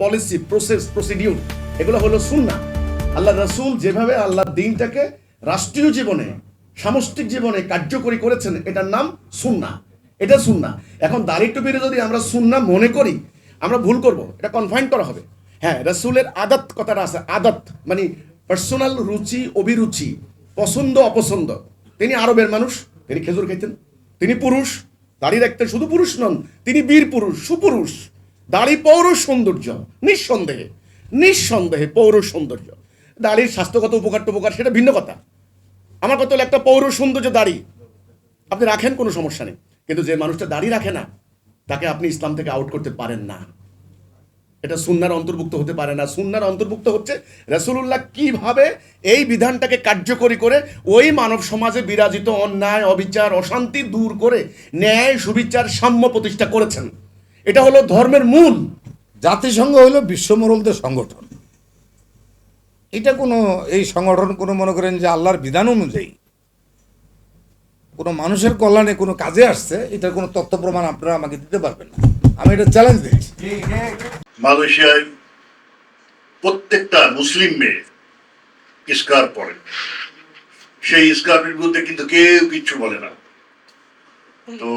Policy, process, procedure, এগুলো হলো সুন্নাহ। আল্লাহ রাসূল যেভাবে আল্লাহর দ্বীনটাকে রাষ্ট্রীয় জীবনে, সামষ্টিক জীবনে কার্যকরী করেছেন, এটার নাম সুন্নাহ। এটা সুন্নাহ। এখন দাড়ি টুপিরে যদি আমরা সুন্নাহ মনে করি, আমরা ভুল করব, এটা কনফাইন করা হবে। হ্যাঁ, রাসূলের আদাত কথাটা আছে, আদাত মানে পার্সোনাল রুচি, অভিরুচি, পছন্দ অপছন্দ। তিনি আরবের মানুষ, তিনি খেজুর খাইতেন, তিনি পুরুষ, দাড়ি রাখতেন, শুধু পুরুষ নন, তিনি বীর পুরুষ, সুপুরুষ। দাড়ি পৌরুষ সৌন্দর্য, নিঃসন্দেহে, নিঃসন্দেহে পৌরুষ সৌন্দর্য। দাড়ির স্বাস্থ্যগত উপকার টুপকার সেটা ভিন্ন কথা। আমার কথা হলো একটা পৌরুষ সৌন্দর্য দাড়ি আপনি রাখেন, কোনো সমস্যা নেই, কিন্তু যে মানুষটা দাড়ি রাখে না, তাকে আপনি ইসলাম থেকে আউট করতে পারেন না। এটা সুন্নাহর অন্তর্ভুক্ত হতে পারে না। সুন্নাহর অন্তর্ভুক্ত হচ্ছে রাসূলুল্লাহ কিভাবে এই বিধানটাকে কার্যকরী করে ওই মানব সমাজে বিরাজিত অন্যায়, অবিচার, অশান্তি দূর করে ন্যায়, সুবিচার, সাম্য প্রতিষ্ঠা করেছেন। এটা হলো ধর্মের মূল। জাতিসংঘ হলো বিশ্ব মোড়লদের সংগঠন। এটা কোনো, এই সংগঠন কোনো মনে করেন যে আল্লাহর বিধান অনুযায়ী কোনো মানুষের কল্যাণে কোনো কাজে আসছে, এটার কোনো তথ্য প্রমাণ আপনারা আমাকে দিতে পারবেন না। আমি এটা চ্যালেঞ্জ দিচ্ছি। মালয়েশিয়ায় প্রত্যেকটা মুসলিম মেয়ে স্কার্ফ পরে, সেই স্কার্ফের বিরুদ্ধে কিন্তু কেউ কিচ্ছু বলে না। তো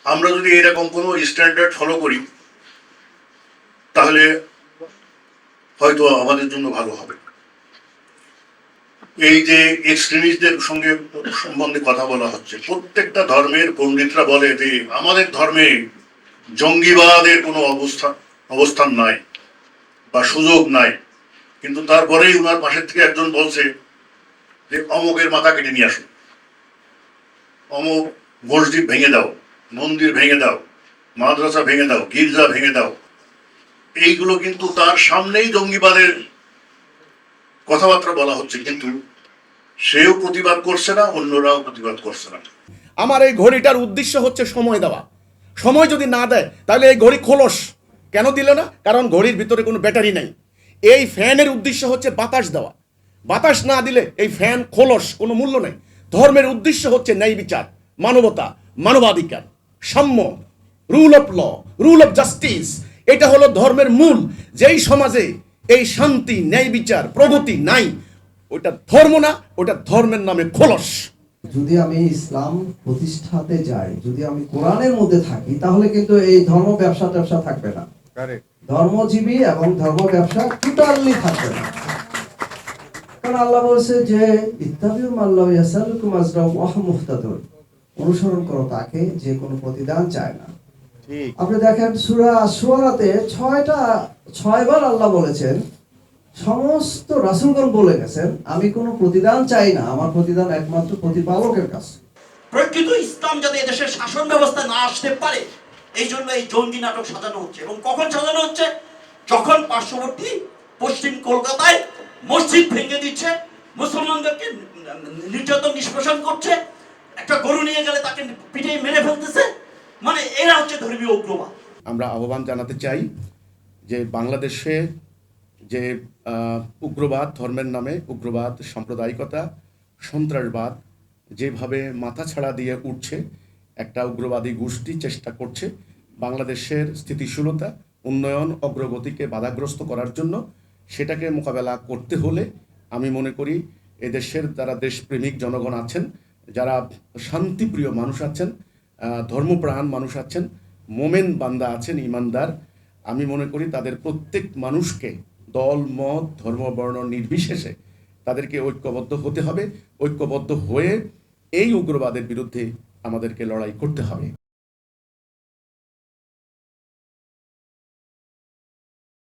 আমরা যদি এরকম কোনো স্ট্যান্ডার্ড ফলো করি, তাহলে হয়তো আমাদের জন্য ভালো হবে। এই যে এক্সট্রিমিস্টদের সঙ্গে সম্বন্ধে কথা বলা হচ্ছে, প্রত্যেকটা ধর্মের পণ্ডিতরা বলে যে আমাদের ধর্মে জঙ্গিবাদের কোনো অবস্থান নাই বা সুযোগ নাই, কিন্তু তারপরেই উনার পাশের থেকে একজন বলছে যে অমুকের মাথা কেটে নিয়ে আসুন, অমুক মসজিদ ভেঙে দাও, মন্দির ভেঙে দাও, মাদ্রাসা ভেঙে দাও, গির্জা ভেঙে দাও। এইগুলো কিন্তু তার সামনেই জঙ্গিবাদের কথাবার্তা বলা হচ্ছে, কিন্তু সেও প্রতিবাদ করছে না, অন্যরাও প্রতিবাদ করছে না। আমার এই ঘড়িটার উদ্দেশ্য হচ্ছে সময় দেওয়া। সময় যদি না দেয় তাহলে এই ঘড়ি খোলস কেন দিল না? কারণ ঘড়ির ভিতরে কোনো ব্যাটারি নাই। এই ফ্যানের উদ্দেশ্য হচ্ছে বাতাস দেওয়া। বাতাস না দিলে এই ফ্যান খোলস, কোনো মূল্য নেই। ধর্মের উদ্দেশ্য হচ্ছে ন্যায় বিচার, মানবতা, মানবাধিকার, সাম্য, rule of law, rule of justice. এটা হলো ধর্মের মূল। যেই সমাজে এই শান্তি, ন্যায় বিচার, প্রগতি নাই, ওটা ধর্ম না, ওটা ধর্মের নামে খোলস। যদি আমি ইসলাম প্রতিষ্ঠাতে যাই, যদি আমি কোরআনের মধ্যে থাকি, তাহলে কিন্তু এই ধর্ম ব্যবসা থাকবে না। ধর্মজীবী এবং ধর্ম ব্যবসা টোটালি থাকবে না। কারণ আল্লাহ বলছে যে ইত্তাবিউ মাল্লাহু ইয়াসালুকুম আজরাহু ওয়া হুম মুহতাদুন, অনুসরণ করো তাকে যে কোনো প্রতিদান চায় না। আপনি দেখেন সূরা আশ-শুআরাতে 6বার আল্লাহ বলেছেন, সমস্ত রাসূলগণ বলে গেছেন আমি কোনো প্রতিদান চাই না, আমার প্রতিদান একমাত্র প্রতিপালকের কাছে। প্রকৃত ইসলাম যাতে এদেশের শাসন ব্যবস্থা না আসতে পারে, এই জন্য এই জঙ্গি নাটক সাজানো হচ্ছে। এবং কখন সাজানো হচ্ছে? যখন পার্শ্ববর্তী পশ্চিম কলকাতায় মসজিদ ভেঙে দিচ্ছে, মুসলমানদেরকে নির্যাতন নিষ্পেষণ করছে, একটা গরু নিয়ে গেলে তাকে পিঠে মেরে ফেলতেছে। মানে এরা হচ্ছে ধর্মীয় উগ্রবাদ। আমরা আহ্বান জানাতে চাই যে বাংলাদেশে যে উগ্রবাদ, ধর্মের নামে উগ্রবাদ, সাম্প্রদায়িকতা, সন্ত্রাসবাদ যেভাবে মাথা ছাড়া দিয়ে উঠছে, একটা উগ্রবাদী গোষ্ঠী চেষ্টা করছে বাংলাদেশের স্থিতিশীলতা, উন্নয়ন, অগ্রগতিকে বাধাগ্রস্ত করার জন্য। সেটাকে মোকাবেলা করতে হলে আমি মনে করি এদেশের যারা দেশপ্রেমিক জনগণ আছেন, যারা শান্তিপ্রিয় মানুষ আছেন, ধর্মপ্রাণ মানুষ আছেন, মোমেন বান্দা আছেন, ইমানদার, আমি মনে করি তাদের প্রত্যেক মানুষকে দল, মত, ধর্ম, বর্ণ নির্বিশেষে তাদেরকে ঐক্যবদ্ধ হতে হবে। ঐক্যবদ্ধ হয়ে এই উগ্রবাদের বিরুদ্ধে আমাদেরকে লড়াই করতে হবে।